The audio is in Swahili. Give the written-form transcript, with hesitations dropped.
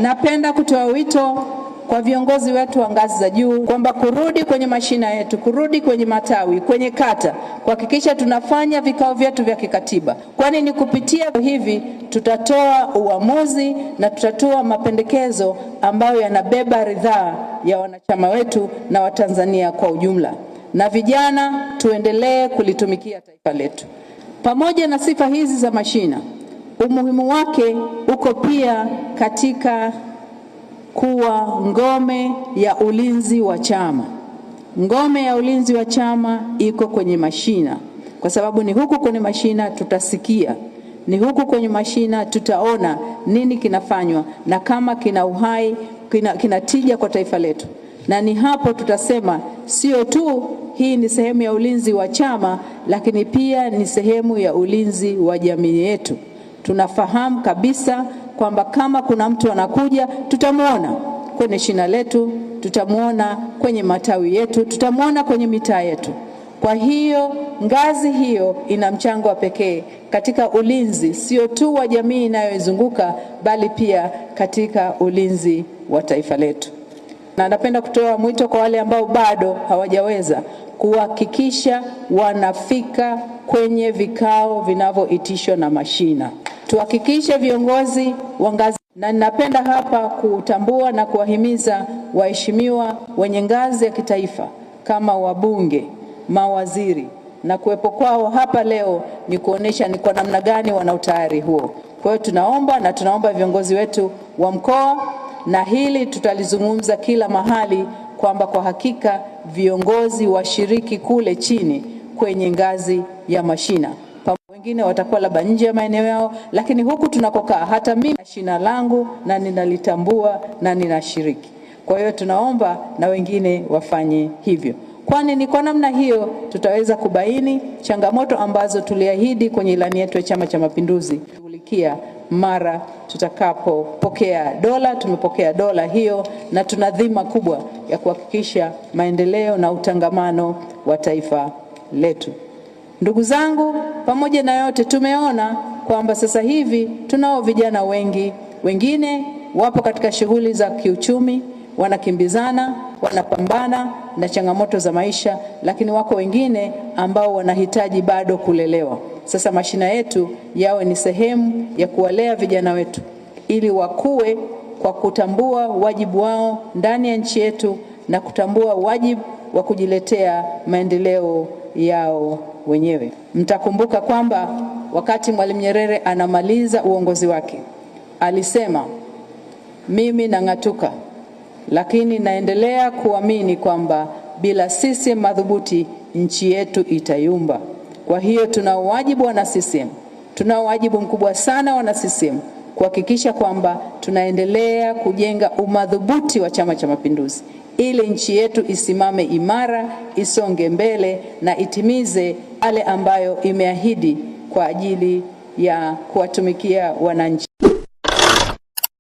Napenda kutoa wito kwa viongozi wetu wa ngazi za juu kwamba kurudi kwenye mashina yetu, kurudi kwenye matawi, kwenye kata, kuhakikisha tunafanya vikao vyetu vya kikatiba. Kwani ni kupitia hivi tutatoa uamuzi na tutatoa mapendekezo ambayo yanabeba ridhaa ya wanachama wetu na Watanzania kwa ujumla. Na vijana tuendelee kulitumikia taifa letu. Pamoja na sifa hizi za mashina, umuhimu wake uko pia katika kuwa ngome ya ulinzi wa chama. Ngome ya ulinzi wa chama iko kwenye mashina, kwa sababu ni huku kwenye mashina tutasikia, ni huku kwenye mashina tutaona nini kinafanywa na kama kina uhai, kina tija kwa taifa letu. Na ni hapo tutasema sio tu hii ni sehemu ya ulinzi wa chama, lakini pia ni sehemu ya ulinzi wa jamii yetu. Tunafahamu kabisa kwamba kama kuna mtu anakuja, tutamuona kwenye shina letu, tutamuona kwenye matawi yetu, tutamuona kwenye mitaa yetu. Kwa hiyo ngazi hiyo ina mchango wa pekee katika ulinzi sio tu wa jamii inayoizunguka, bali pia katika ulinzi wa taifa letu. Na napenda kutoa mwito kwa wale ambao bado hawajaweza kuhakikisha wanafika kwenye vikao vinavyoitishwa na mashina. Tuhakikishe viongozi wa ngazi, na ninapenda hapa kutambua na kuwahimiza waheshimiwa wenye ngazi ya kitaifa kama wabunge, mawaziri, na kuwepo kwao hapa leo ni kuonesha ni kwa namna gani wana utayari huo. Kwa hiyo tunaomba viongozi wetu wa mkoa, na hili tutalizungumza kila mahali, kwamba kwa hakika viongozi washiriki kule chini kwenye ngazi ya mashina. Wengine watakuwa labda nje ya maeneo yao, lakini huku tunakokaa hata mimi shina langu na ninalitambua na ninashiriki. Kwa hiyo tunaomba na wengine wafanye hivyo. Kwani ni kwa namna hiyo tutaweza kubaini changamoto ambazo tuliahidi kwenye ilani yetu ya Chama cha Mapinduzi kushughulikia mara tutakapopokea dola. Tumepokea dola hiyo na tuna dhima kubwa ya kuhakikisha maendeleo na utangamano wa taifa letu. Ndugu zangu, pamoja na yote tumeona kwamba sasa hivi tunao vijana wengi, wengine wapo katika shughuli za kiuchumi, wanakimbizana, wanapambana na changamoto za maisha, lakini wako wengine ambao wanahitaji bado kulelewa. Sasa mashina yetu yawe ni sehemu ya kuwalea vijana wetu ili wakue kwa kutambua wajibu wao ndani ya nchi yetu na kutambua wajibu wa kujiletea maendeleo yao wenyewe. Mtakumbuka kwamba wakati Mwalimu Nyerere anamaliza uongozi wake, alisema, mimi nang'atuka, lakini naendelea kuamini kwamba bila CCM madhubuti nchi yetu itayumba. Kwa hiyo tuna wajibu wana CCM, tuna wajibu mkubwa sana wana CCM kuhakikisha kwamba tunaendelea kujenga umadhubuti wa Chama cha Mapinduzi ili nchi yetu isimame imara, isonge mbele na itimize yale ambayo imeahidi kwa ajili ya kuwatumikia wananchi.